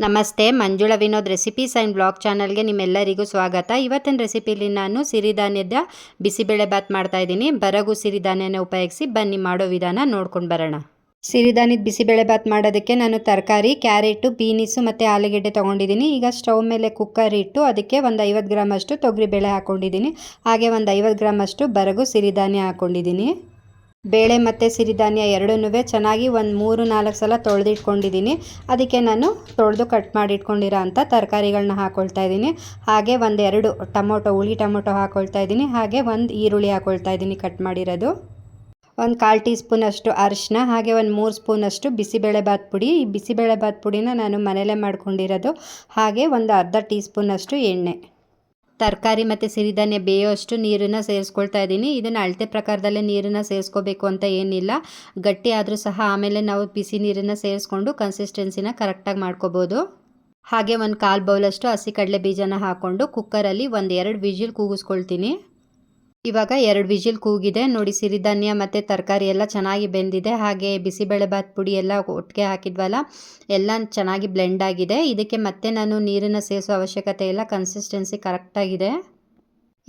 ನಮಸ್ತೆ, Manjula Vinod recipes and blog ಚಾನಲ್ಗೆ ನಿಮ್ಮೆಲ್ಲರಿಗೂ ಸ್ವಾಗತ. ಇವತ್ತಿನ ರೆಸಿಪಿಲಿ ನಾನು ಸಿರಿಧಾನ್ಯದ ಬಿಸಿಬೇಳೆ ಬಾತ್ ಮಾಡ್ತಾಯಿದ್ದೀನಿ. ಬರಗು ಸಿರಿಧಾನ್ಯನ ಉಪಯೋಗಿಸಿ ಬನ್ನಿ ಮಾಡೋ ವಿಧಾನ ನೋಡ್ಕೊಂಡು ಬರೋಣ. ಸಿರಿಧಾನ್ಯದ ಬಿಸಿಬೇಳೆ ಬಾತ್ ಮಾಡೋದಕ್ಕೆ ನಾನು ತರಕಾರಿ, ಕ್ಯಾರೆಟು, ಬೀನಿಸು ಮತ್ತು ಆಲೂಗೆಡ್ಡೆ ತೊಗೊಂಡಿದ್ದೀನಿ. ಈಗ ಸ್ಟವ್ ಮೇಲೆ ಕುಕ್ಕರ್ ಇಟ್ಟು ಅದಕ್ಕೆ ಒಂದು 50 ಗ್ರಾಮ್ ಅಷ್ಟು ತೊಗರಿಬೇಳೆ ಹಾಕ್ಕೊಂಡಿದ್ದೀನಿ. ಹಾಗೆ ಒಂದು 50 ಗ್ರಾಮ್ ಅಷ್ಟು ಬರಗು ಸಿರಿಧಾನ್ಯ ಹಾಕ್ಕೊಂಡಿದ್ದೀನಿ. ಬೇಳೆ ಮತ್ತು ಸಿರಿಧಾನ್ಯ ಎರಡನ್ನೂ ಚೆನ್ನಾಗಿ ಒಂದು 3-4 ಸಲ ತೊಳೆದಿಟ್ಕೊಂಡಿದ್ದೀನಿ. ಅದಕ್ಕೆ ನಾನು ತೊಳೆದು ಕಟ್ ಮಾಡಿ ಇಟ್ಕೊಂಡಿರೋ ಅಂಥ ತರಕಾರಿಗಳನ್ನ ಹಾಕ್ಕೊಳ್ತಾ ಇದ್ದೀನಿ. ಹಾಗೆ 1-2 ಹುಳಿ ಟೊಮೊಟೊ ಹಾಕ್ಕೊಳ್ತಾ ಇದ್ದೀನಿ. ಹಾಗೆ 1 ಈರುಳ್ಳಿ ಹಾಕ್ಕೊಳ್ತಾ ಇದ್ದೀನಿ ಕಟ್ ಮಾಡಿರೋದು. 1/4 ಟೀ ಸ್ಪೂನ್ ಅಷ್ಟು ಅರಿಶಿನ, ಹಾಗೆ 3 ಸ್ಪೂನ್ ಅಷ್ಟು ಬಿಸಿಬೇಳೆ ಬಾತ್ ಪುಡಿ. ಈ ಬಿಸಿಬೇಳೆ ಬಾತ್ ಪುಡಿನ ನಾನು ಮನೆಯಲ್ಲೇ ಮಾಡ್ಕೊಂಡಿರೋದು. ಹಾಗೆ ಅರ್ಧ ಟೀ ಸ್ಪೂನ್ ಅಷ್ಟು ಎಣ್ಣೆ. ತರಕಾರಿ ಮತ್ತು ಸಿರಿಧಾನ್ಯ ಬೇಯೋಷ್ಟು ನೀರನ್ನು ಸೇರಿಸ್ಕೊಳ್ತಾ ಇದ್ದೀನಿ. ಇದನ್ನು ಅಳತೆ ಪ್ರಕಾರದಲ್ಲೇ ನೀರನ್ನು ಸೇರಿಸ್ಕೋಬೇಕು ಅಂತ ಏನಿಲ್ಲ. ಗಟ್ಟಿ ಆದರೂ ಸಹ ಆಮೇಲೆ ನಾವು ಬಿಸಿ ನೀರನ್ನು ಸೇರಿಸ್ಕೊಂಡು ಕನ್ಸಿಸ್ಟೆನ್ಸಿನ ಕರೆಕ್ಟಾಗಿ ಮಾಡ್ಕೋಬೋದು. ಹಾಗೆ 1/4 ಬೌಲಷ್ಟು ಹಸಿ ಕಡಲೆ ಬೀಜನ ಹಾಕ್ಕೊಂಡು ಕುಕ್ಕರಲ್ಲಿ 1-2 ವಿಜಿಲ್ ಕೂಗಿಸ್ಕೊಳ್ತೀನಿ. ಇವಾಗ 2 ವಿಜಿಲ್ ಕೂಗಿದೆ ನೋಡಿ. ಸಿರಿಧಾನ್ಯ ಮತ್ತು ತರಕಾರಿ ಎಲ್ಲ ಚೆನ್ನಾಗಿ ಬೆಂದಿದೆ. ಹಾಗೆ ಬಿಸಿಬೇಳೆ ಬಾತ್ ಪುಡಿ ಎಲ್ಲ ಒಟ್ಟಿಗೆ ಹಾಕಿದ್ವಲ್ಲ, ಎಲ್ಲ ಚೆನ್ನಾಗಿ ಬ್ಲೆಂಡ್ ಆಗಿದೆ. ಇದಕ್ಕೆ ಮತ್ತೆ ನಾನು ನೀರನ್ನು ಸೇರಿಸೋ ಅವಶ್ಯಕತೆ ಇಲ್ಲ, ಕನ್ಸಿಸ್ಟೆನ್ಸಿ ಕರೆಕ್ಟಾಗಿದೆ.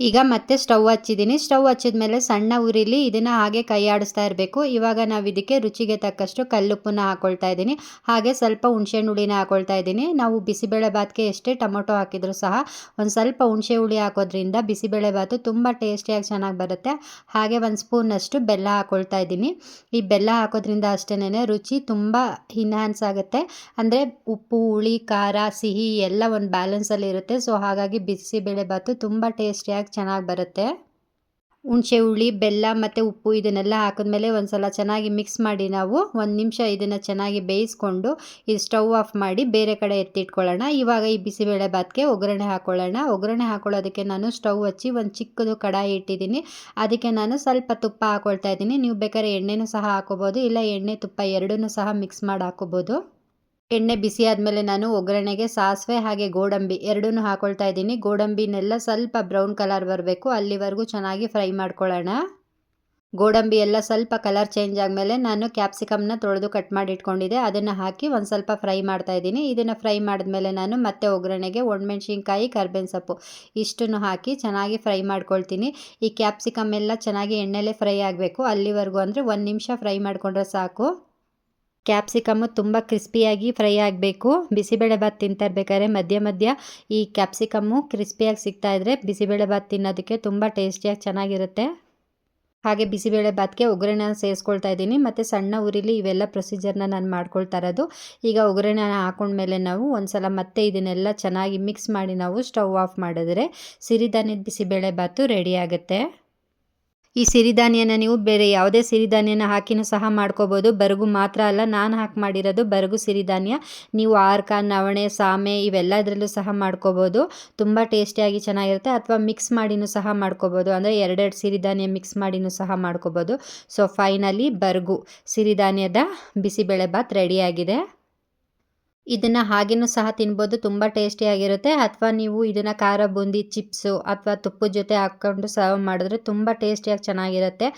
ಈಗ ಮತ್ತೆ ಸ್ಟವ್ ಹಚ್ಚಿದ್ದೀನಿ. ಸ್ಟವ್ ಹಚ್ಚಿದ ಮೇಲೆ ಸಣ್ಣ ಉರಿಲಿ ಇದನ್ನು ಹಾಗೆ ಕೈ ಆಡಿಸ್ತಾ ಇರಬೇಕು. ಇವಾಗ ನಾವು ಇದಕ್ಕೆ ರುಚಿಗೆ ತಕ್ಕಷ್ಟು ಕಲ್ಲುಪ್ಪನ್ನ ಹಾಕ್ಕೊಳ್ತಾ ಇದ್ದೀನಿ. ಹಾಗೆ ಸ್ವಲ್ಪ ಹುಣಸೆಹಣ್ಣು ಹುಳಿನ ಹಾಕ್ಕೊಳ್ತಾ ಇದ್ದೀನಿ. ನಾವು ಬಿಸಿಬೇಳೆ ಬಾತ್ಗೆ ಎಷ್ಟೇ ಟೊಮೊಟೊ ಹಾಕಿದರೂ ಸಹ ಒಂದು ಸ್ವಲ್ಪ ಹುಣಸೆ ಹುಳಿ ಹಾಕೋದ್ರಿಂದ ಬಿಸಿಬೇಳೆ ಬಾತು ತುಂಬ ಟೇಸ್ಟಿಯಾಗಿ ಚೆನ್ನಾಗಿ ಬರುತ್ತೆ. ಹಾಗೆ 1 ಸ್ಪೂನಷ್ಟು ಬೆಲ್ಲ ಹಾಕ್ಕೊಳ್ತಾ ಇದ್ದೀನಿ. ಈ ಬೆಲ್ಲ ಹಾಕೋದ್ರಿಂದ ಅಷ್ಟೇ ರುಚಿ ತುಂಬ ಇನ್ಹ್ಯಾನ್ಸ್ ಆಗುತ್ತೆ. ಅಂದರೆ ಉಪ್ಪು, ಹುಳಿ, ಖಾರ, ಸಿಹಿ ಎಲ್ಲ ಒಂದು ಬ್ಯಾಲೆನ್ಸಲ್ಲಿ ಇರುತ್ತೆ. ಸೊ ಹಾಗಾಗಿ ಬಿಸಿಬೇಳೆ ಬಾತು ತುಂಬ ಟೇಸ್ಟಿಯಾಗಿ ಚೆನ್ನಾಗಿ ಬರುತ್ತೆ. ಹುಣಸೆ ಹುಳಿ, ಬೆಲ್ಲ ಮತ್ತು ಉಪ್ಪು ಇದನ್ನೆಲ್ಲ ಹಾಕಿದ್ಮೇಲೆ ಒಂದು ಸಲ ಚೆನ್ನಾಗಿ ಮಿಕ್ಸ್ ಮಾಡಿ ನಾವು 1 ನಿಮಿಷ ಇದನ್ನು ಚೆನ್ನಾಗಿ ಬೇಯಿಸ್ಕೊಂಡು ಇದು ಸ್ಟವ್ ಆಫ್ ಮಾಡಿ ಬೇರೆ ಕಡೆ ಎತ್ತಿಟ್ಕೊಳ್ಳೋಣ. ಇವಾಗ ಈ ಬಿಸಿಬೇಳೆ ಬಾತ್ಗೆ ಒಗ್ಗರಣೆ ಹಾಕ್ಕೊಳ್ಳೋಣ. ಒಗ್ಗರಣೆ ಹಾಕ್ಕೊಳ್ಳೋದಕ್ಕೆ ನಾನು ಸ್ಟವ್ ಹಚ್ಚಿ ಒಂದು ಚಿಕ್ಕದು ಕಡಾಯಿ ಇಟ್ಟಿದ್ದೀನಿ. ಅದಕ್ಕೆ ನಾನು ಸ್ವಲ್ಪ ತುಪ್ಪ ಹಾಕ್ಕೊಳ್ತಾ ಇದ್ದೀನಿ. ನೀವು ಬೇಕಾದ್ರೆ ಎಣ್ಣೆನೂ ಸಹ ಹಾಕೋಬೋದು, ಇಲ್ಲ ಎಣ್ಣೆ ತುಪ್ಪ ಎರಡನ್ನೂ ಸಹ ಮಿಕ್ಸ್ ಮಾಡಿ ಹಾಕೋಬೋದು. ಎಣ್ಣೆ ಬಿಸಿ ಆದಮೇಲೆ ನಾನು ಒಗ್ಗರಣೆಗೆ ಸಾಸಿವೆ ಹಾಗೆ ಗೋಡಂಬಿ ಎರಡನ್ನೂ ಹಾಕ್ಕೊಳ್ತಾ ಇದ್ದೀನಿ. ಗೋಡಂಬಿನೆಲ್ಲ ಸ್ವಲ್ಪ ಬ್ರೌನ್ ಕಲರ್ ಬರಬೇಕು, ಅಲ್ಲಿವರೆಗೂ ಚೆನ್ನಾಗಿ ಫ್ರೈ ಮಾಡ್ಕೊಳ್ಳೋಣ. ಗೋಡಂಬಿ ಎಲ್ಲ ಸ್ವಲ್ಪ ಕಲರ್ ಚೇಂಜ್ ಆದಮೇಲೆ ನಾನು ಕ್ಯಾಪ್ಸಿಕಮ್ನ ತೊಳೆದು ಕಟ್ ಮಾಡಿ ಇಟ್ಕೊಂಡಿದ್ದೆ, ಅದನ್ನು ಹಾಕಿ ಒಂದು ಸ್ವಲ್ಪ ಫ್ರೈ ಮಾಡ್ತಾ ಇದ್ದೀನಿ. ಇದನ್ನು ಫ್ರೈ ಮಾಡಿದ್ಮೇಲೆ ನಾನು ಮತ್ತೆ ಒಗ್ಗರಣೆಗೆ ಒಣಮೆಣ್ಸಿನ್ಕಾಯಿ, ಕರ್ಬೇವಿನ ಸೊಪ್ಪು ಇಷ್ಟನ್ನು ಹಾಕಿ ಚೆನ್ನಾಗಿ ಫ್ರೈ ಮಾಡ್ಕೊಳ್ತೀನಿ. ಈ ಕ್ಯಾಪ್ಸಿಕಮ್ ಎಲ್ಲ ಚೆನ್ನಾಗಿ ಎಣ್ಣೆಲೇ ಫ್ರೈ ಆಗಬೇಕು, ಅಲ್ಲಿವರೆಗೂ ಅಂದರೆ 1 ನಿಮಿಷ ಫ್ರೈ ಮಾಡಿಕೊಂಡ್ರೆ ಸಾಕು. ಕ್ಯಾಪ್ಸಿಕಮ್ಮು ತುಂಬ ಕ್ರಿಸ್ಪಿಯಾಗಿ ಫ್ರೈ ಆಗಬೇಕು. ಬಿಸಿಬೇಳೆ ಬಾತ್ ತಿಂತಾ ಇರ್ಬೇಕಾದ್ರೆ ಮಧ್ಯ ಮಧ್ಯ ಈ ಕ್ಯಾಪ್ಸಿಕಮ್ಮು ಕ್ರಿಸ್ಪಿಯಾಗಿ ಸಿಗ್ತಾಯಿದ್ರೆ ಬಿಸಿಬೇಳೆ ಬಾತ್ ತಿನ್ನೋದಕ್ಕೆ ತುಂಬ ಟೇಸ್ಟಿಯಾಗಿ ಚೆನ್ನಾಗಿರುತ್ತೆ. ಹಾಗೆ ಬಿಸಿಬೇಳೆ ಬಾತ್ಗೆ ಒಗ್ಗರಣೆನ ಸೇರಿಸ್ಕೊಳ್ತಾ ಇದ್ದೀನಿ. ಮತ್ತು ಸಣ್ಣ ಉರಿಲಿ ಇವೆಲ್ಲ ಪ್ರೊಸೀಜರ್ನ ನಾನು ಮಾಡ್ಕೊಳ್ತಾ ಇರೋದು. ಈಗ ಒಗ್ಗರಣೆನ ಹಾಕೊಂಡ್ಮೇಲೆ ನಾವು ಒಂದು ಸಲ ಮತ್ತೆ ಇದನ್ನೆಲ್ಲ ಚೆನ್ನಾಗಿ ಮಿಕ್ಸ್ ಮಾಡಿ ನಾವು ಸ್ಟವ್ ಆಫ್ ಮಾಡಿದ್ರೆ ಸಿರಿಧಾನ್ಯದ ಬಿಸಿಬೇಳೆ ಬಾತು ರೆಡಿ ಆಗುತ್ತೆ. ಈ ಸಿರಿಧಾನ್ಯನ ನೀವು ಬೇರೆ ಯಾವುದೇ ಸಿರಿಧಾನ್ಯನ ಹಾಕಿನೂ ಸಹ ಮಾಡ್ಕೋಬೋದು. ಬರಗು ಮಾತ್ರ ಅಲ್ಲ, ನಾನು ಹಾಕಿ ಮಾಡಿರೋದು ಬರಗು ಸಿರಿಧಾನ್ಯ. ನೀವು ಆರ್ಕ, ನವಣೆ, ಸಾಮೆ ಇವೆಲ್ಲದರಲ್ಲೂ ಸಹ ಮಾಡ್ಕೋಬೋದು. ತುಂಬ ಟೇಸ್ಟಿಯಾಗಿ ಚೆನ್ನಾಗಿರುತ್ತೆ. ಅಥವಾ ಮಿಕ್ಸ್ ಮಾಡಿನೂ ಸಹ ಮಾಡ್ಕೋಬೋದು, ಅಂದರೆ 2 ಸಿರಿಧಾನ್ಯ ಮಿಕ್ಸ್ ಮಾಡಿನೂ ಸಹ ಮಾಡ್ಕೋಬೋದು. ಸೊ ಫೈನಲಿ ಬರಗು ಸಿರಿಧಾನ್ಯದ ಬಿಸಿಬೇಳೆ ಬಾತ್ ರೆಡಿಯಾಗಿದೆ. ಇದನ್ನು ಹಾಗೇನೂ ಸಹ ತಿನ್ಬೋದು, ತುಂಬ ಟೇಸ್ಟಿಯಾಗಿರುತ್ತೆ. ಅಥವಾ ನೀವು ಇದನ್ನು ಖಾರ ಬೂಂದಿ, ಚಿಪ್ಸು ಅಥವಾ ತುಪ್ಪದ ಜೊತೆ ಹಾಕ್ಕೊಂಡು ಸರ್ವ್ ಮಾಡಿದ್ರೆ ತುಂಬ ಟೇಸ್ಟಿಯಾಗಿ ಚೆನ್ನಾಗಿರುತ್ತೆ.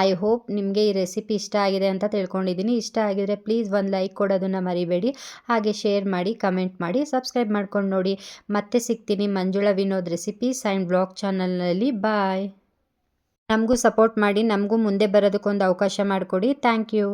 ಐ ಹೋಪ್ ನಿಮಗೆ ಈ ರೆಸಿಪಿ ಇಷ್ಟ ಆಗಿದೆ ಅಂತ ತಿಳ್ಕೊಂಡಿದ್ದೀನಿ. ಇಷ್ಟ ಆಗಿದರೆ ಪ್ಲೀಸ್ ಒಂದು ಲೈಕ್ ಕೊಡೋದನ್ನು ಮರಿಬೇಡಿ. ಹಾಗೆ ಶೇರ್ ಮಾಡಿ, ಕಮೆಂಟ್ ಮಾಡಿ, ಸಬ್ಸ್ಕ್ರೈಬ್ ಮಾಡ್ಕೊಂಡು ನೋಡಿ. ಮತ್ತೆ ಸಿಗ್ತೀನಿ Manjula Vinod recipes and blog ಚಾನಲ್ನಲ್ಲಿ. ಬಾಯ್. ನಮಗೂ ಸಪೋರ್ಟ್ ಮಾಡಿ, ನಮಗೂ ಮುಂದೆ ಬರೋದಕ್ಕೊಂದು ಅವಕಾಶ ಮಾಡಿಕೊಡಿ. Thank you.